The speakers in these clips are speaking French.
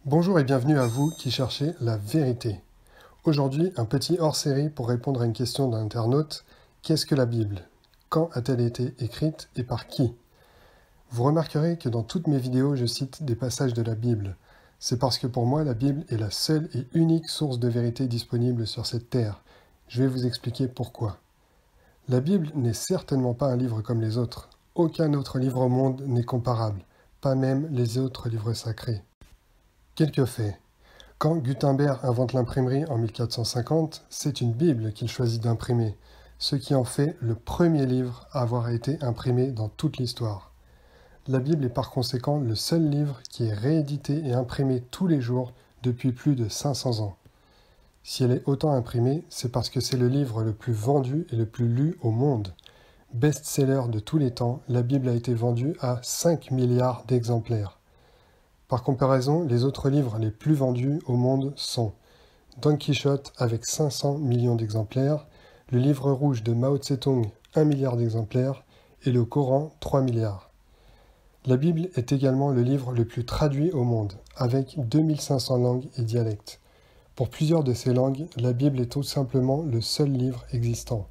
Bonjour et bienvenue à vous qui cherchez la vérité. Aujourd'hui, un petit hors-série pour répondre à une question d'un internaute. Qu'est-ce que la Bible? Quand a-t-elle été écrite et par qui? Vous remarquerez que dans toutes mes vidéos, je cite des passages de la Bible. C'est parce que pour moi, la Bible est la seule et unique source de vérité disponible sur cette terre. Je vais vous expliquer pourquoi. La Bible n'est certainement pas un livre comme les autres. Aucun autre livre au monde n'est comparable, pas même les autres livres sacrés. Quelques faits. Quand Gutenberg invente l'imprimerie en 1450, c'est une Bible qu'il choisit d'imprimer, ce qui en fait le premier livre à avoir été imprimé dans toute l'histoire. La Bible est par conséquent le seul livre qui est réédité et imprimé tous les jours depuis plus de 500 ans. Si elle est autant imprimée, c'est parce que c'est le livre le plus vendu et le plus lu au monde. Best-seller de tous les temps, la Bible a été vendue à 5 milliards d'exemplaires. Par comparaison, les autres livres les plus vendus au monde sont Don Quichotte avec 500 millions d'exemplaires, le livre rouge de Mao Tse-tung 1 milliard d'exemplaires et le Coran 3 milliards. La Bible est également le livre le plus traduit au monde, avec 2500 langues et dialectes. Pour plusieurs de ces langues, la Bible est tout simplement le seul livre existant.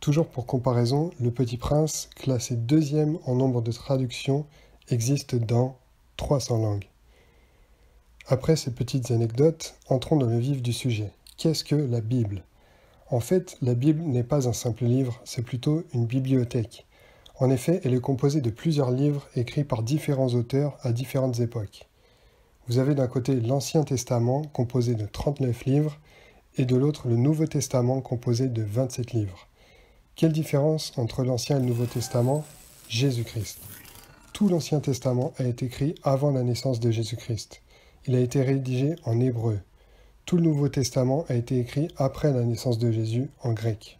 Toujours pour comparaison, Le Petit Prince, classé deuxième en nombre de traductions, existe dans 300 langues. Après ces petites anecdotes, entrons dans le vif du sujet. Qu'est-ce que la Bible? En fait, la Bible n'est pas un simple livre, c'est plutôt une bibliothèque. En effet, elle est composée de plusieurs livres écrits par différents auteurs à différentes époques. Vous avez d'un côté l'Ancien Testament, composé de 39 livres, et de l'autre le Nouveau Testament, composé de 27 livres. Quelle différence entre l'Ancien et le Nouveau Testament? Jésus-Christ. Tout l'Ancien Testament a été écrit avant la naissance de Jésus-Christ. Il a été rédigé en hébreu. Tout le Nouveau Testament a été écrit après la naissance de Jésus en grec.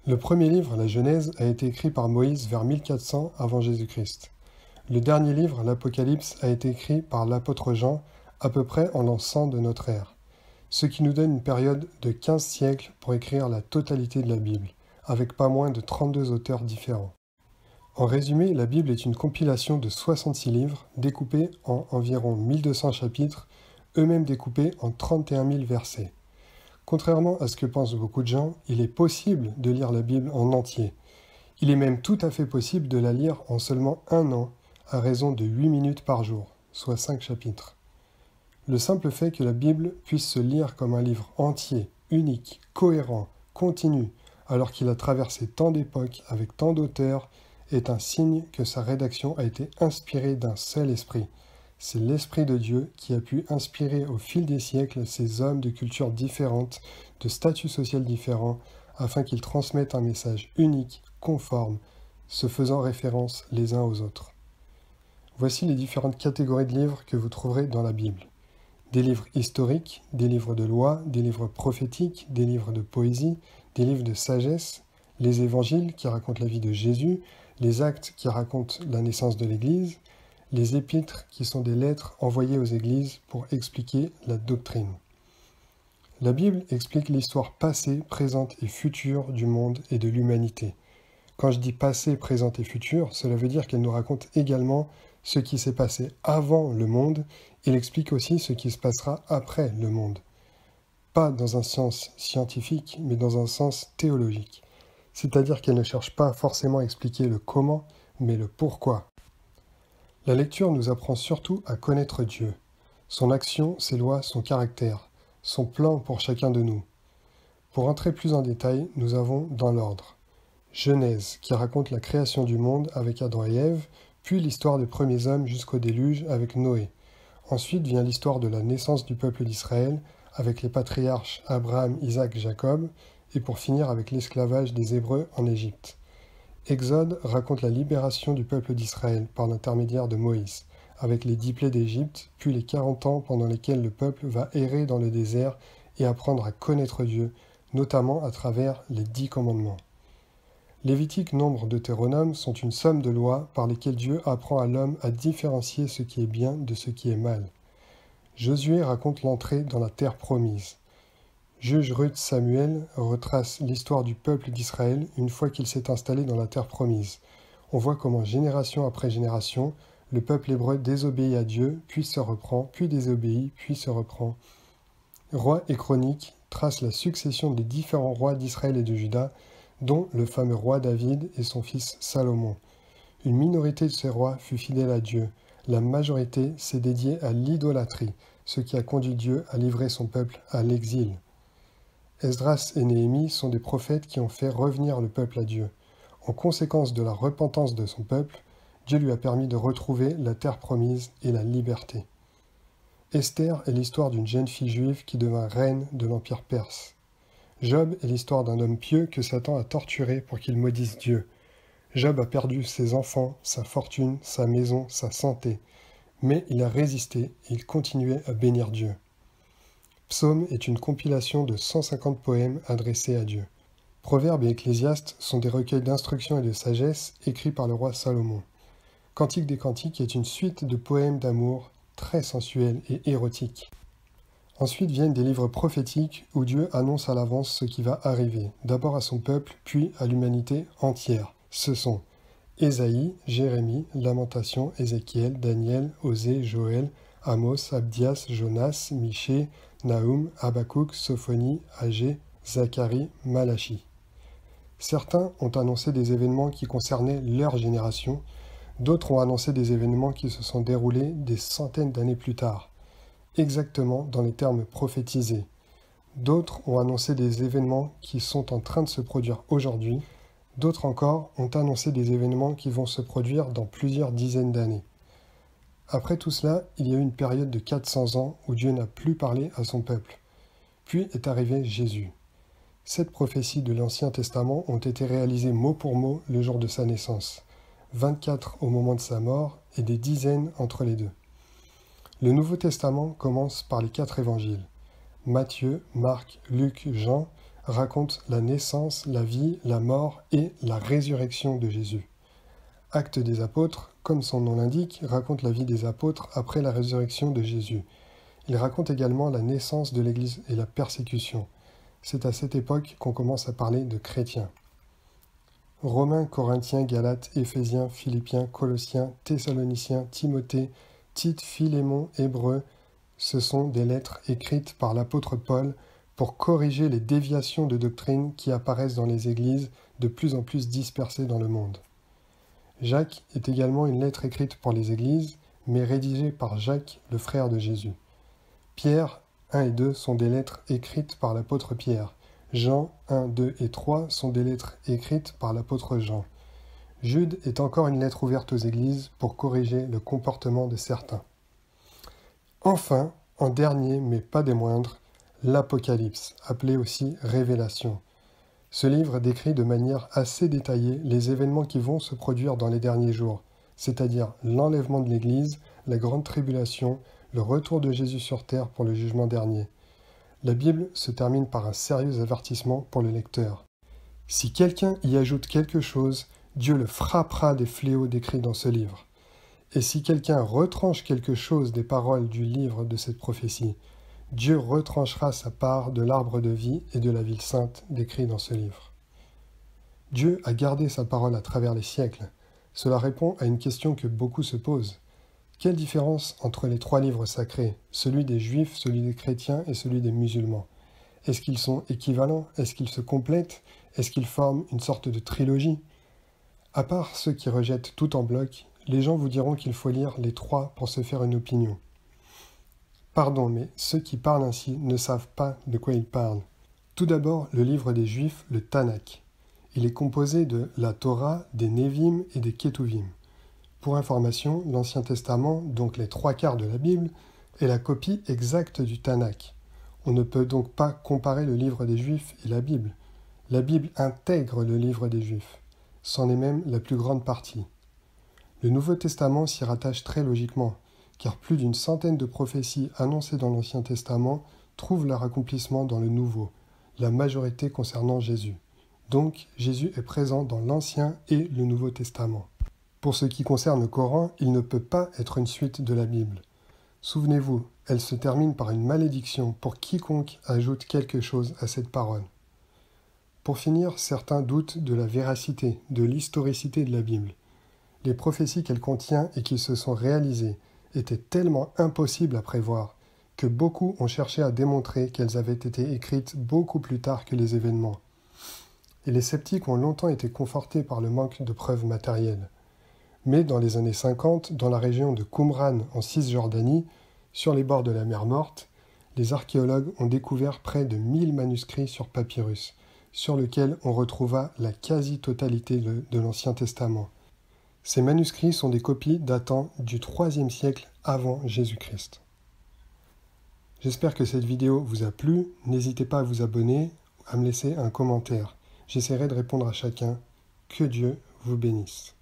Le premier livre, la Genèse, a été écrit par Moïse vers 1400 avant Jésus-Christ. Le dernier livre, l'Apocalypse, a été écrit par l'apôtre Jean à peu près en l'an 100 de notre ère, ce qui nous donne une période de 15 siècles pour écrire la totalité de la Bible, avec pas moins de 32 auteurs différents. En résumé, la Bible est une compilation de 66 livres, découpés en environ 1200 chapitres, eux-mêmes découpés en 31 000 versets. Contrairement à ce que pensent beaucoup de gens, il est possible de lire la Bible en entier. Il est même tout à fait possible de la lire en seulement 1 an, à raison de 8 minutes par jour, soit 5 chapitres. Le simple fait que la Bible puisse se lire comme un livre entier, unique, cohérent, continu, alors qu'il a traversé tant d'époques avec tant d'auteurs, est un signe que sa rédaction a été inspirée d'un seul esprit. C'est l'Esprit de Dieu qui a pu inspirer au fil des siècles ces hommes de cultures différentes, de statuts sociaux différents, afin qu'ils transmettent un message unique, conforme, se faisant référence les uns aux autres. Voici les différentes catégories de livres que vous trouverez dans la Bible. Des livres historiques, des livres de loi, des livres prophétiques, des livres de poésie, des livres de sagesse, les évangiles qui racontent la vie de Jésus, les actes qui racontent la naissance de l'Église, les épîtres qui sont des lettres envoyées aux églises pour expliquer la doctrine. La Bible explique l'histoire passée, présente et future du monde et de l'humanité. Quand je dis passé, présente et future, cela veut dire qu'elle nous raconte également ce qui s'est passé avant le monde. Elle explique aussi ce qui se passera après le monde. Pas dans un sens scientifique, mais dans un sens théologique. C'est-à-dire qu'elle ne cherche pas forcément à expliquer le comment, mais le pourquoi. La lecture nous apprend surtout à connaître Dieu, son action, ses lois, son caractère, son plan pour chacun de nous. Pour entrer plus en détail, nous avons dans l'ordre Genèse, qui raconte la création du monde avec Adam et Ève, puis l'histoire des premiers hommes jusqu'au déluge avec Noé. Ensuite vient l'histoire de la naissance du peuple d'Israël avec les patriarches Abraham, Isaac, Jacob, et pour finir avec l'esclavage des Hébreux en Égypte. Exode raconte la libération du peuple d'Israël par l'intermédiaire de Moïse, avec les 10 plaies d'Égypte, puis les 40 ans pendant lesquels le peuple va errer dans le désert et apprendre à connaître Dieu, notamment à travers les 10 commandements. Lévitique, Nombre, Deutéronome sont une somme de lois par lesquelles Dieu apprend à l'homme à différencier ce qui est bien de ce qui est mal. Josué raconte l'entrée dans la terre promise. Juge, Ruth, Samuel retrace l'histoire du peuple d'Israël une fois qu'il s'est installé dans la terre promise. On voit comment génération après génération, Le peuple hébreu désobéit à Dieu, puis se reprend, puis désobéit, puis se reprend. Rois et chroniques tracent la succession des différents rois d'Israël et de Juda, dont le fameux roi David et son fils Salomon. Une minorité de ces rois fut fidèle à Dieu. La majorité s'est dédiée à l'idolâtrie, ce qui a conduit Dieu à livrer son peuple à l'exil. Esdras et Néhémie sont des prophètes qui ont fait revenir le peuple à Dieu. En conséquence de la repentance de son peuple, Dieu lui a permis de retrouver la terre promise et la liberté. Esther est l'histoire d'une jeune fille juive qui devint reine de l'Empire perse. Job est l'histoire d'un homme pieux que Satan a torturé pour qu'il maudisse Dieu. Job a perdu ses enfants, sa fortune, sa maison, sa santé, mais il a résisté et il continuait à bénir Dieu. Psaume est une compilation de 150 poèmes adressés à Dieu. Proverbes et Ecclésiastes sont des recueils d'instruction et de sagesse écrits par le roi Salomon. Cantique des Cantiques est une suite de poèmes d'amour très sensuels et érotiques. Ensuite viennent des livres prophétiques où Dieu annonce à l'avance ce qui va arriver, d'abord à son peuple, puis à l'humanité entière. Ce sont Ésaïe, Jérémie, Lamentation, Ézéchiel, Daniel, Osée, Joël, Amos, Abdias, Jonas, Michée, Nahum, Habakkuk, Sophonie, Agé, Zacharie, Malachi. Certains ont annoncé des événements qui concernaient leur génération, d'autres ont annoncé des événements qui se sont déroulés des centaines d'années plus tard, exactement dans les termes prophétisés. D'autres ont annoncé des événements qui sont en train de se produire aujourd'hui. D'autres encore ont annoncé des événements qui vont se produire dans plusieurs dizaines d'années. Après tout cela, il y a eu une période de 400 ans où Dieu n'a plus parlé à son peuple. Puis est arrivé Jésus. 7 prophéties de l'Ancien Testament ont été réalisées mot pour mot le jour de sa naissance, 24 au moment de sa mort et des dizaines entre les deux. Le Nouveau Testament commence par les 4 évangiles. Matthieu, Marc, Luc, Jean racontent la naissance, la vie, la mort et la résurrection de Jésus. Actes des apôtres, comme son nom l'indique, raconte la vie des apôtres après la résurrection de Jésus. Il raconte également la naissance de l'Église et la persécution. C'est à cette époque qu'on commence à parler de chrétiens. Romains, Corinthiens, Galates, Éphésiens, Philippiens, Colossiens, Thessaloniciens, Timothée, Tite, Philémon, Hébreux, ce sont des lettres écrites par l'apôtre Paul pour corriger les déviations de doctrine qui apparaissent dans les églises de plus en plus dispersées dans le monde. Jacques est également une lettre écrite pour les églises, mais rédigée par Jacques, le frère de Jésus. Pierre 1 et 2 sont des lettres écrites par l'apôtre Pierre. Jean 1, 2 et 3 sont des lettres écrites par l'apôtre Jean. Jude est encore une lettre ouverte aux églises pour corriger le comportement de certains. Enfin, en dernier, mais pas des moindres, l'Apocalypse, appelé aussi Révélation. Ce livre décrit de manière assez détaillée les événements qui vont se produire dans les derniers jours, c'est-à-dire l'enlèvement de l'Église, la grande tribulation, le retour de Jésus sur terre pour le jugement dernier. La Bible se termine par un sérieux avertissement pour le lecteur. Si quelqu'un y ajoute quelque chose, Dieu le frappera des fléaux décrits dans ce livre. Et si quelqu'un retranche quelque chose des paroles du livre de cette prophétie, Dieu retranchera sa part de l'arbre de vie et de la ville sainte décrits dans ce livre. Dieu a gardé sa parole à travers les siècles. Cela répond à une question que beaucoup se posent. Quelle différence entre les 3 livres sacrés, celui des Juifs, celui des chrétiens et celui des musulmans? Est-ce qu'ils sont équivalents? Est-ce qu'ils se complètent? Est-ce qu'ils forment une sorte de trilogie? À part ceux qui rejettent tout en bloc, les gens vous diront qu'il faut lire les 3 pour se faire une opinion. Pardon, mais ceux qui parlent ainsi ne savent pas de quoi ils parlent. Tout d'abord, le livre des Juifs, le Tanakh. Il est composé de la Torah, des Névim et des Ketuvim. Pour information, l'Ancien Testament, donc les 3/4 de la Bible, est la copie exacte du Tanakh. On ne peut donc pas comparer le livre des Juifs et la Bible. La Bible intègre le livre des Juifs. C'en est même la plus grande partie. Le Nouveau Testament s'y rattache très logiquement, car plus d'une centaine de prophéties annoncées dans l'Ancien Testament trouvent leur accomplissement dans le Nouveau, la majorité concernant Jésus. Donc, Jésus est présent dans l'Ancien et le Nouveau Testament. Pour ce qui concerne le Coran, il ne peut pas être une suite de la Bible. Souvenez-vous, elle se termine par une malédiction pour quiconque ajoute quelque chose à cette parole. Pour finir, certains doutent de la véracité, de l'historicité de la Bible. Les prophéties qu'elle contient et qui se sont réalisées étaient tellement impossibles à prévoir que beaucoup ont cherché à démontrer qu'elles avaient été écrites beaucoup plus tard que les événements. Et les sceptiques ont longtemps été confortés par le manque de preuves matérielles. Mais dans les années 50, dans la région de Qumran en Cisjordanie, sur les bords de la mer Morte, les archéologues ont découvert près de 1000 manuscrits sur papyrus, sur lesquels on retrouva la quasi-totalité de l'Ancien Testament. Ces manuscrits sont des copies datant du IIIe siècle avant Jésus-Christ. J'espère que cette vidéo vous a plu. N'hésitez pas à vous abonner, à me laisser un commentaire. J'essaierai de répondre à chacun. Que Dieu vous bénisse.